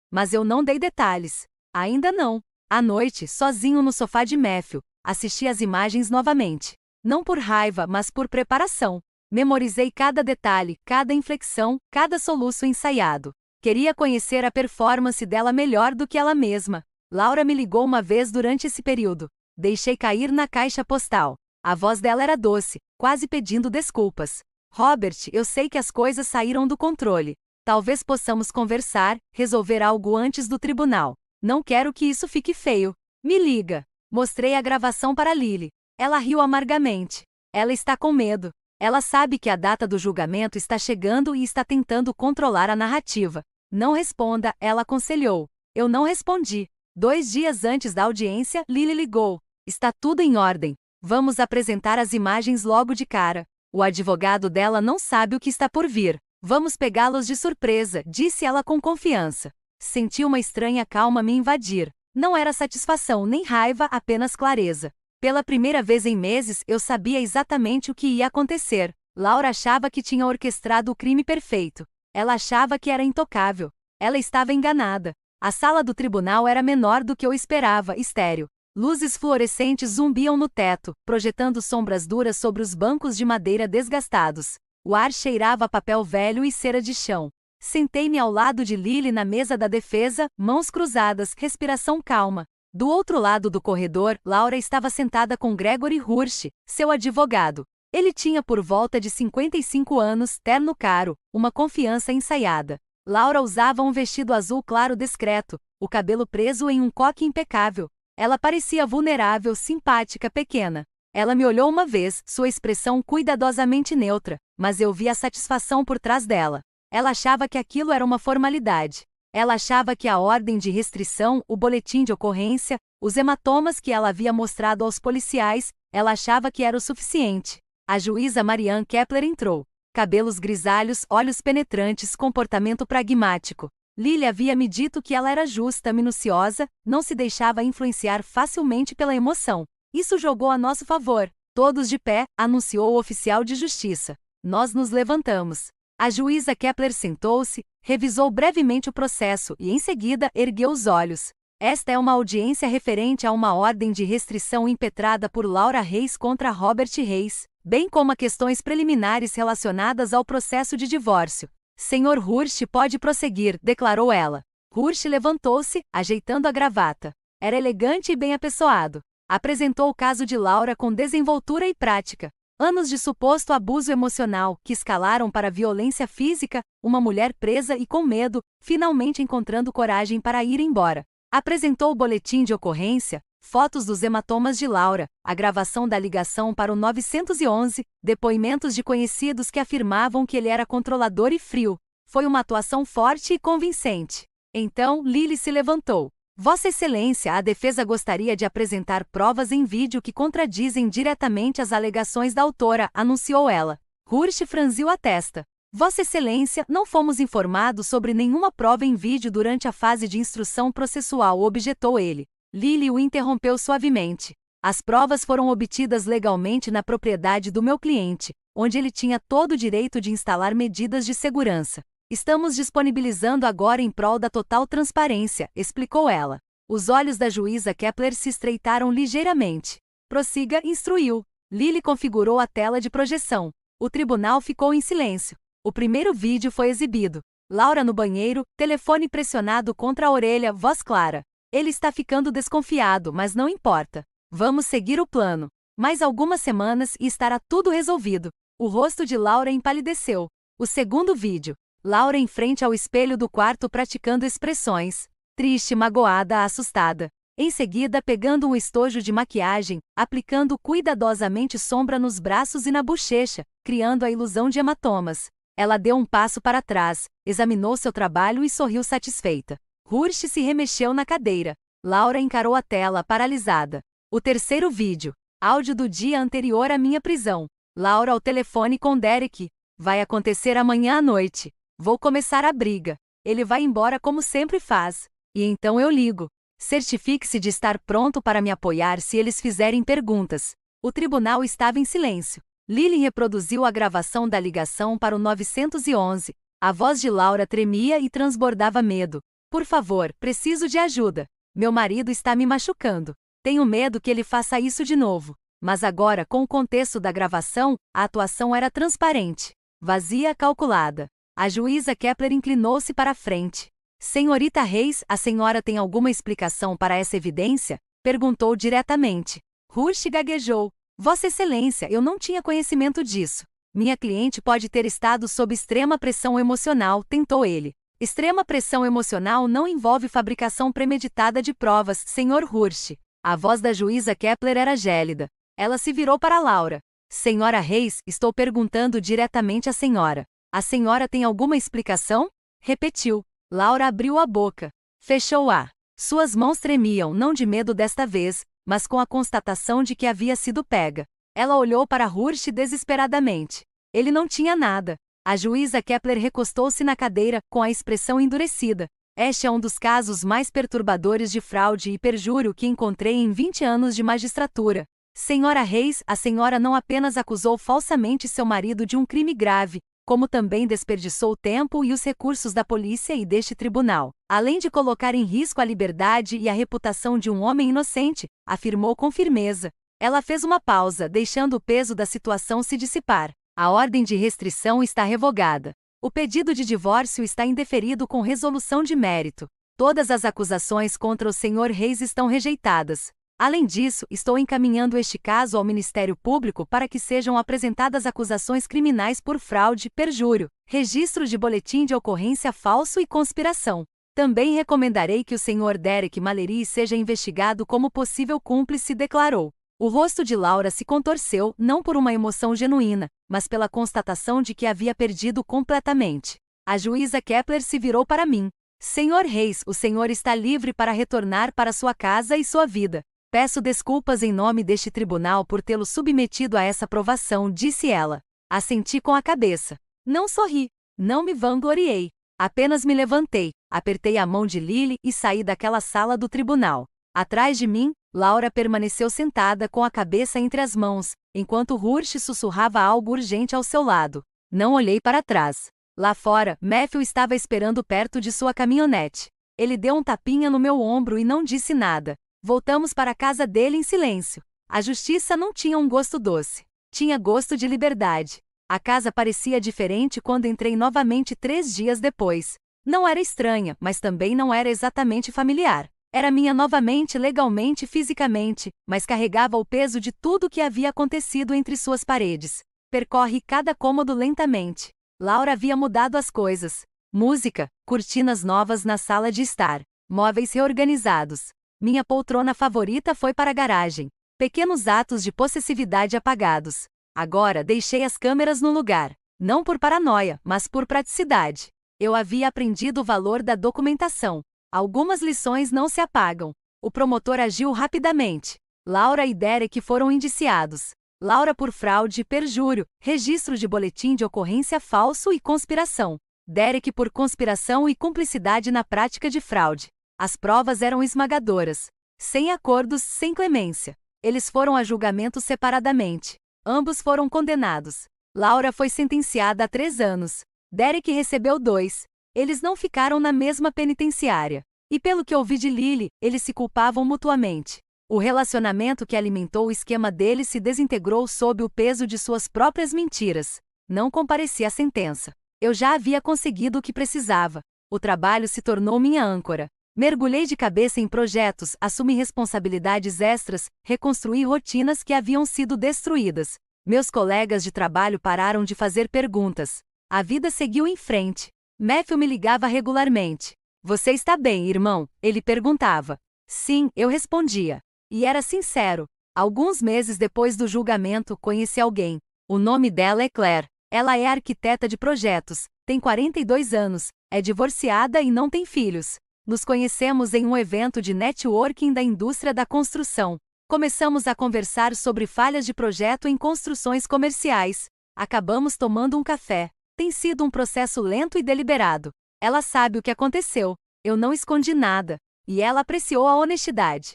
Mas eu não dei detalhes. Ainda não. À noite, sozinho no sofá de Matthew, assisti às imagens novamente. Não por raiva, mas por preparação. Memorizei cada detalhe, cada inflexão, cada soluço ensaiado. Queria conhecer a performance dela melhor do que ela mesma. Laura me ligou uma vez durante esse período. Deixei cair na caixa postal. A voz dela era doce, quase pedindo desculpas. Robert, eu sei que as coisas saíram do controle. Talvez possamos conversar, resolver algo antes do tribunal. Não quero que isso fique feio. Me liga. Mostrei a gravação para Lily. Ela riu amargamente. Ela está com medo. Ela sabe que a data do julgamento está chegando e está tentando controlar a narrativa. Não responda, ela aconselhou. Eu não respondi. 2 dias antes da audiência, Lily ligou. Está tudo em ordem. Vamos apresentar as imagens logo de cara. O advogado dela não sabe o que está por vir. Vamos pegá-los de surpresa, disse ela com confiança. Senti uma estranha calma me invadir. Não era satisfação nem raiva, apenas clareza. Pela primeira vez em meses, eu sabia exatamente o que ia acontecer. Laura achava que tinha orquestrado o crime perfeito. Ela achava que era intocável. Ela estava enganada. A sala do tribunal era menor do que eu esperava, estéril. Luzes fluorescentes zumbiam no teto, projetando sombras duras sobre os bancos de madeira desgastados. O ar cheirava a papel velho e cera de chão. Sentei-me ao lado de Lily na mesa da defesa, mãos cruzadas, respiração calma. Do outro lado do corredor, Laura estava sentada com Gregory Hurst, seu advogado. Ele tinha por volta de 55 anos, terno caro, uma confiança ensaiada. Laura usava um vestido azul claro discreto, o cabelo preso em um coque impecável. Ela parecia vulnerável, simpática, pequena. Ela me olhou uma vez, sua expressão cuidadosamente neutra, mas eu vi a satisfação por trás dela. Ela achava que aquilo era uma formalidade. Ela achava que a ordem de restrição, o boletim de ocorrência, os hematomas que ela havia mostrado aos policiais, ela achava que era o suficiente. A juíza Marianne Kepler entrou. Cabelos grisalhos, olhos penetrantes, comportamento pragmático. Lily havia me dito que ela era justa, minuciosa, não se deixava influenciar facilmente pela emoção. Isso jogou a nosso favor. Todos de pé, anunciou o oficial de justiça. Nós nos levantamos. A juíza Kepler sentou-se, revisou brevemente o processo e, em seguida, ergueu os olhos. Esta é uma audiência referente a uma ordem de restrição impetrada por Laura Reis contra Robert Reis, bem como a questões preliminares relacionadas ao processo de divórcio. Senhor Hurst pode prosseguir, declarou ela. Hurst levantou-se, ajeitando a gravata. Era elegante e bem apessoado. Apresentou o caso de Laura com desenvoltura e prática. Anos de suposto abuso emocional, que escalaram para violência física, uma mulher presa e com medo, finalmente encontrando coragem para ir embora. Apresentou o boletim de ocorrência, fotos dos hematomas de Laura, a gravação da ligação para o 911, depoimentos de conhecidos que afirmavam que ele era controlador e frio. Foi uma atuação forte e convincente. Então, Lily se levantou. Vossa Excelência, a defesa gostaria de apresentar provas em vídeo que contradizem diretamente as alegações da autora, anunciou ela. Hurst franziu a testa. Vossa Excelência, não fomos informados sobre nenhuma prova em vídeo durante a fase de instrução processual, objetou ele. Lily o interrompeu suavemente. As provas foram obtidas legalmente na propriedade do meu cliente, onde ele tinha todo o direito de instalar medidas de segurança. Estamos disponibilizando agora em prol da total transparência, explicou ela. Os olhos da juíza Kepler se estreitaram ligeiramente. Prossiga, instruiu. Lily configurou a tela de projeção. O tribunal ficou em silêncio. O primeiro vídeo foi exibido. Laura no banheiro, telefone pressionado contra a orelha, voz clara. Ele está ficando desconfiado, mas não importa. Vamos seguir o plano. Mais algumas semanas e estará tudo resolvido. O rosto de Laura empalideceu. O segundo vídeo. Laura em frente ao espelho do quarto praticando expressões. Triste, magoada, assustada. Em seguida, pegando um estojo de maquiagem, aplicando cuidadosamente sombra nos braços e na bochecha, criando a ilusão de hematomas. Ela deu um passo para trás, examinou seu trabalho e sorriu satisfeita. Hurst se remexeu na cadeira. Laura encarou a tela, paralisada. O terceiro vídeo. Áudio do dia anterior à minha prisão. Laura ao telefone com Derek. Vai acontecer amanhã à noite. Vou começar a briga. Ele vai embora como sempre faz. E então eu ligo. Certifique-se de estar pronto para me apoiar se eles fizerem perguntas. O tribunal estava em silêncio. Lily reproduziu a gravação da ligação para o 911. A voz de Laura tremia e transbordava medo. Por favor, preciso de ajuda. Meu marido está me machucando. Tenho medo que ele faça isso de novo. Mas agora, com o contexto da gravação, a atuação era transparente. Vazia, calculada. A juíza Kepler inclinou-se para a frente. Senhorita Reis, a senhora tem alguma explicação para essa evidência? Perguntou diretamente. Hurst gaguejou. Vossa Excelência, eu não tinha conhecimento disso. Minha cliente pode ter estado sob extrema pressão emocional, tentou ele. Extrema pressão emocional não envolve fabricação premeditada de provas, Sr. Hurst. A voz da juíza Kepler era gélida. Ela se virou para Laura. Senhora Reis, estou perguntando diretamente à senhora. A senhora tem alguma explicação? Repetiu. Laura abriu a boca. Fechou-a. Suas mãos tremiam, não de medo desta vez, mas com a constatação de que havia sido pega. Ela olhou para Hurst desesperadamente. Ele não tinha nada. A juíza Kepler recostou-se na cadeira, com a expressão endurecida. Este é um dos casos mais perturbadores de fraude e perjúrio que encontrei em 20 anos de magistratura. Senhora Reis, a senhora não apenas acusou falsamente seu marido de um crime grave, como também desperdiçou o tempo e os recursos da polícia e deste tribunal, além de colocar em risco a liberdade e a reputação de um homem inocente, afirmou com firmeza. Ela fez uma pausa, deixando o peso da situação se dissipar. A ordem de restrição está revogada. O pedido de divórcio está indeferido com resolução de mérito. Todas as acusações contra o Sr. Reis estão rejeitadas. Além disso, estou encaminhando este caso ao Ministério Público para que sejam apresentadas acusações criminais por fraude, perjúrio, registro de boletim de ocorrência falso e conspiração. Também recomendarei que o Sr. Derek Mallory seja investigado como possível cúmplice, declarou. O rosto de Laura se contorceu, não por uma emoção genuína, mas pela constatação de que havia perdido completamente. A juíza Kepler se virou para mim. Sr. Reis, o senhor está livre para retornar para sua casa e sua vida. Peço desculpas em nome deste tribunal por tê-lo submetido a essa provação, disse ela. Assenti com a cabeça. Não sorri. Não me vangloriei. Apenas me levantei, apertei a mão de Lily e saí daquela sala do tribunal. Atrás de mim, Laura permaneceu sentada com a cabeça entre as mãos, enquanto Hurst sussurrava algo urgente ao seu lado. Não olhei para trás. Lá fora, Matthew estava esperando perto de sua caminhonete. Ele deu um tapinha no meu ombro e não disse nada. Voltamos para a casa dele em silêncio. A justiça não tinha um gosto doce. Tinha gosto de liberdade. A casa parecia diferente quando entrei novamente 3 dias depois. Não era estranha, mas também não era exatamente familiar. Era minha novamente legalmente e fisicamente, mas carregava o peso de tudo o que havia acontecido entre suas paredes. Percorre cada cômodo lentamente. Laura havia mudado as coisas. Música, cortinas novas na sala de estar, móveis reorganizados. Minha poltrona favorita foi para a garagem. Pequenos atos de possessividade apagados. Agora deixei as câmeras no lugar. Não por paranoia, mas por praticidade. Eu havia aprendido o valor da documentação. Algumas lições não se apagam. O promotor agiu rapidamente. Laura e Derek foram indiciados. Laura por fraude, perjúrio, registro de boletim de ocorrência falso e conspiração. Derek por conspiração e cumplicidade na prática de fraude. As provas eram esmagadoras. Sem acordos, sem clemência. Eles foram a julgamento separadamente. Ambos foram condenados. Laura foi sentenciada a 3 anos. Derek recebeu 2. Eles não ficaram na mesma penitenciária. E pelo que ouvi de Lily, eles se culpavam mutuamente. O relacionamento que alimentou o esquema deles se desintegrou sob o peso de suas próprias mentiras. Não compareci à sentença. Eu já havia conseguido o que precisava. O trabalho se tornou minha âncora. Mergulhei de cabeça em projetos, assumi responsabilidades extras, reconstruí rotinas que haviam sido destruídas. Meus colegas de trabalho pararam de fazer perguntas. A vida seguiu em frente. Matthew me ligava regularmente. Você está bem, irmão? Ele perguntava. Sim, eu respondia. E era sincero. Alguns meses depois do julgamento, conheci alguém. O nome dela é Claire. Ela é arquiteta de projetos, tem 42 anos, é divorciada e não tem filhos. Nos conhecemos em um evento de networking da indústria da construção. Começamos a conversar sobre falhas de projeto em construções comerciais. Acabamos tomando um café. Tem sido um processo lento e deliberado. Ela sabe o que aconteceu. Eu não escondi nada. E ela apreciou a honestidade.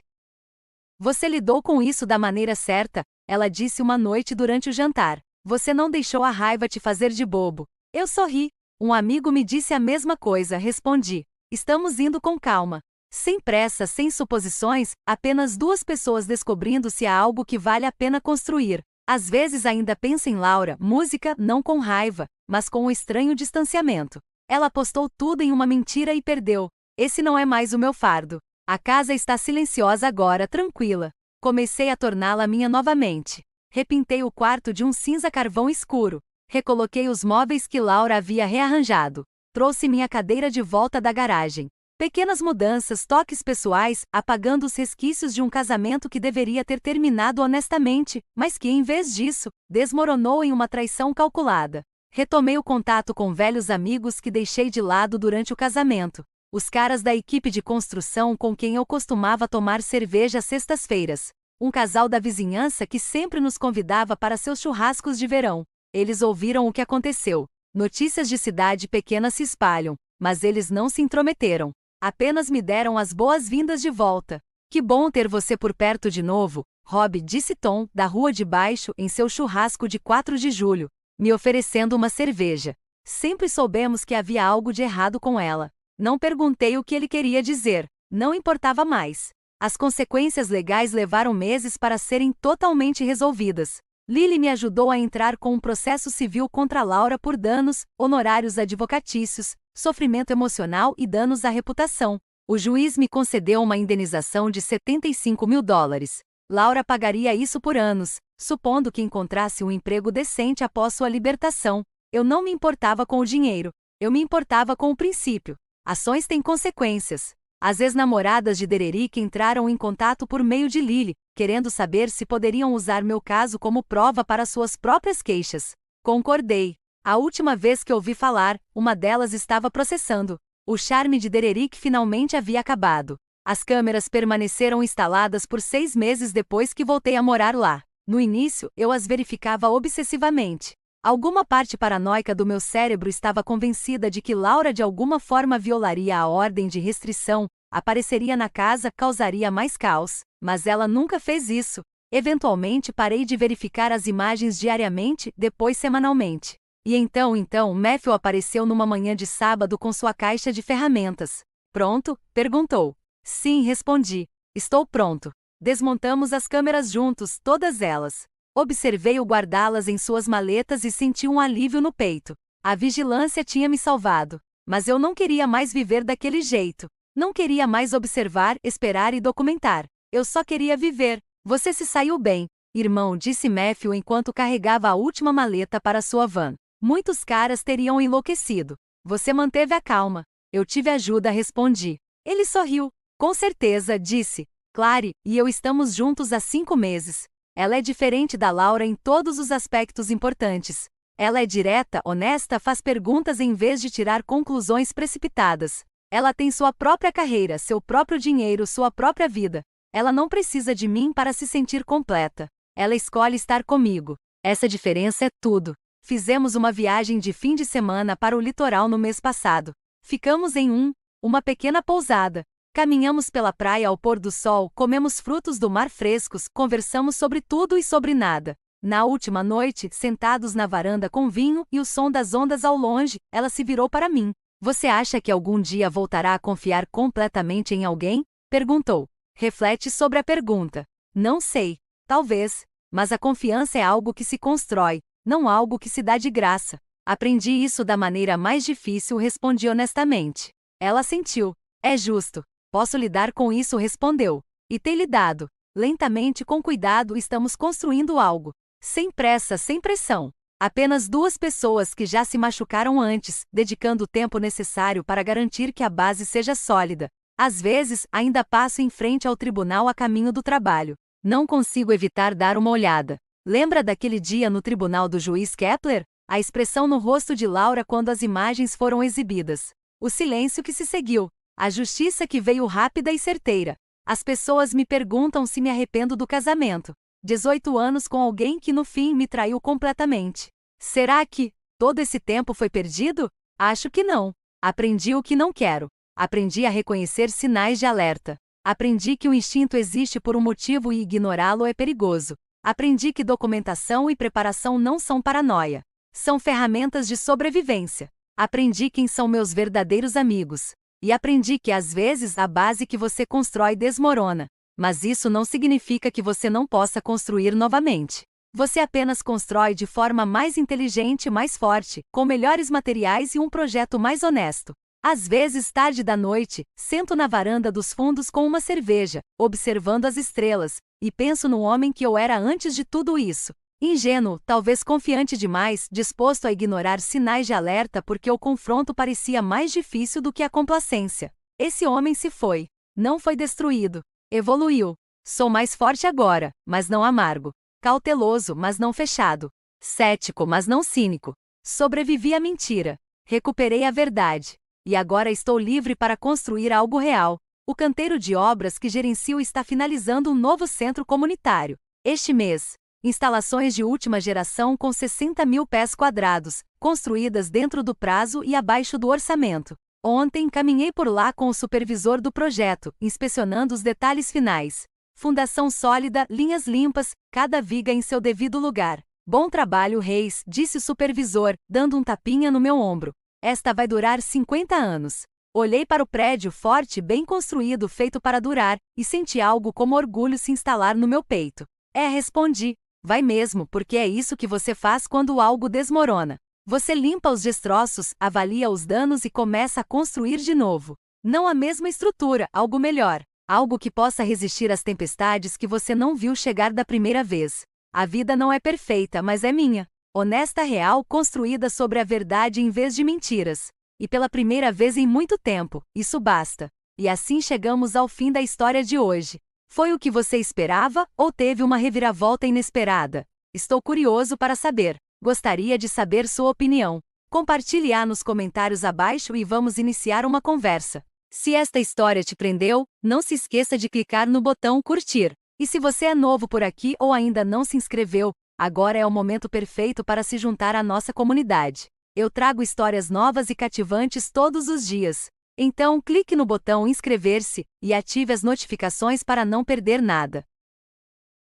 Você lidou com isso da maneira certa, ela disse uma noite durante o jantar. Você não deixou a raiva te fazer de bobo. Eu sorri. Um amigo me disse a mesma coisa, respondi. Estamos indo com calma. Sem pressa, sem suposições, apenas 2 pessoas descobrindo se há algo que vale a pena construir. Às vezes ainda penso em Laura, música, não com raiva, mas com um estranho distanciamento. Ela apostou tudo em uma mentira e perdeu. Esse não é mais o meu fardo. A casa está silenciosa agora, tranquila. Comecei a torná-la minha novamente. Repintei o quarto de um cinza carvão escuro. Recoloquei os móveis que Laura havia rearranjado. Trouxe minha cadeira de volta da garagem. Pequenas mudanças, toques pessoais, apagando os resquícios de um casamento que deveria ter terminado honestamente, mas que, em vez disso, desmoronou em uma traição calculada. Retomei o contato com velhos amigos que deixei de lado durante o casamento. Os caras da equipe de construção com quem eu costumava tomar cerveja às sextas-feiras. Um casal da vizinhança que sempre nos convidava para seus churrascos de verão. Eles ouviram o que aconteceu. Notícias de cidade pequena se espalham, mas eles não se intrometeram. Apenas me deram as boas-vindas de volta. Que bom ter você por perto de novo, Rob, disse Tom, da rua de baixo, em seu churrasco de 4 de julho, me oferecendo uma cerveja. Sempre soubemos que havia algo de errado com ela. Não perguntei o que ele queria dizer, não importava mais. As consequências legais levaram meses para serem totalmente resolvidas. Lily me ajudou a entrar com um processo civil contra Laura por danos, honorários advocatícios, sofrimento emocional e danos à reputação. O juiz me concedeu uma indenização de $75.000. Laura pagaria isso por anos, supondo que encontrasse um emprego decente após sua libertação. Eu não me importava com o dinheiro, eu me importava com o princípio. Ações têm consequências. As ex-namoradas de Dererick entraram em contato por meio de Lily, querendo saber se poderiam usar meu caso como prova para suas próprias queixas. Concordei. A última vez que ouvi falar, uma delas estava processando. O charme de Dererick finalmente havia acabado. As câmeras permaneceram instaladas por 6 meses depois que voltei a morar lá. No início, eu as verificava obsessivamente. Alguma parte paranoica do meu cérebro estava convencida de que Laura de alguma forma violaria a ordem de restrição, apareceria na casa, causaria mais caos. Mas ela nunca fez isso. Eventualmente parei de verificar as imagens diariamente, depois semanalmente. E então, Matthew apareceu numa manhã de sábado com sua caixa de ferramentas. Pronto? Perguntou. Sim, respondi. Estou pronto. Desmontamos as câmeras juntos, todas elas. Observei-o guardá-las em suas maletas e senti um alívio no peito. A vigilância tinha me salvado. Mas eu não queria mais viver daquele jeito. Não queria mais observar, esperar e documentar. Eu só queria viver. Você se saiu bem, irmão, disse Matthew enquanto carregava a última maleta para sua van. Muitos caras teriam enlouquecido. Você manteve a calma. Eu tive ajuda, respondi. Ele sorriu. Com certeza, disse. Clary e eu estamos juntos há 5 meses. Ela é diferente da Laura em todos os aspectos importantes. Ela é direta, honesta, faz perguntas em vez de tirar conclusões precipitadas. Ela tem sua própria carreira, seu próprio dinheiro, sua própria vida. Ela não precisa de mim para se sentir completa. Ela escolhe estar comigo. Essa diferença é tudo. Fizemos uma viagem de fim de semana para o litoral no mês passado. Ficamos em uma pequena pousada. Caminhamos pela praia ao pôr do sol, comemos frutos do mar frescos, conversamos sobre tudo e sobre nada. Na última noite, sentados na varanda com vinho e o som das ondas ao longe, ela se virou para mim. Você acha que algum dia voltará a confiar completamente em alguém? Perguntou. Reflete sobre a pergunta. Não sei. Talvez. Mas a confiança é algo que se constrói, não algo que se dá de graça. Aprendi isso da maneira mais difícil, respondi honestamente. Ela sentiu. É justo. Posso lidar com isso, respondeu. E tem lidado. Lentamente, com cuidado, estamos construindo algo. Sem pressa, sem pressão. Apenas 2 pessoas que já se machucaram antes, dedicando o tempo necessário para garantir que a base seja sólida. Às vezes, ainda passo em frente ao tribunal a caminho do trabalho. Não consigo evitar dar uma olhada. Lembra daquele dia no tribunal do juiz Kepler? A expressão no rosto de Laura quando as imagens foram exibidas. O silêncio que se seguiu. A justiça que veio rápida e certeira. As pessoas me perguntam se me arrependo do casamento. 18 anos com alguém que no fim me traiu completamente. Será que todo esse tempo foi perdido? Acho que não. Aprendi o que não quero. Aprendi a reconhecer sinais de alerta. Aprendi que o instinto existe por um motivo e ignorá-lo é perigoso. Aprendi que documentação e preparação não são paranoia. São ferramentas de sobrevivência. Aprendi quem são meus verdadeiros amigos. E aprendi que às vezes a base que você constrói desmorona. Mas isso não significa que você não possa construir novamente. Você apenas constrói de forma mais inteligente e mais forte, com melhores materiais e um projeto mais honesto. Às vezes, tarde da noite, sento na varanda dos fundos com uma cerveja, observando as estrelas, e penso no homem que eu era antes de tudo isso. Ingênuo, talvez confiante demais, disposto a ignorar sinais de alerta porque o confronto parecia mais difícil do que a complacência. Esse homem se foi. Não foi destruído. Evoluiu. Sou mais forte agora, mas não amargo. Cauteloso, mas não fechado. Cético, mas não cínico. Sobrevivi à mentira. Recuperei a verdade. E agora estou livre para construir algo real. O canteiro de obras que gerencio está finalizando um novo centro comunitário. Este mês, instalações de última geração com 60 mil pés quadrados, construídas dentro do prazo e abaixo do orçamento. Ontem caminhei por lá com o supervisor do projeto, inspecionando os detalhes finais. Fundação sólida, linhas limpas, cada viga em seu devido lugar. Bom trabalho, Reis, disse o supervisor, dando um tapinha no meu ombro. Esta vai durar 50 anos. Olhei para o prédio forte, bem construído, feito para durar, e senti algo como orgulho se instalar no meu peito. Respondi. Vai mesmo, porque é isso que você faz quando algo desmorona. Você limpa os destroços, avalia os danos e começa a construir de novo. Não a mesma estrutura, algo melhor. Algo que possa resistir às tempestades que você não viu chegar da primeira vez. A vida não é perfeita, mas é minha. Honesta, real, construída sobre a verdade em vez de mentiras. E pela primeira vez em muito tempo, isso basta. E assim chegamos ao fim da história de hoje. Foi o que você esperava ou teve uma reviravolta inesperada? Estou curioso para saber. Gostaria de saber sua opinião. Compartilhe-a nos comentários abaixo e vamos iniciar uma conversa. Se esta história te prendeu, não se esqueça de clicar no botão curtir. E se você é novo por aqui ou ainda não se inscreveu, agora é o momento perfeito para se juntar à nossa comunidade. Eu trago histórias novas e cativantes todos os dias. Então clique no botão inscrever-se e ative as notificações para não perder nada.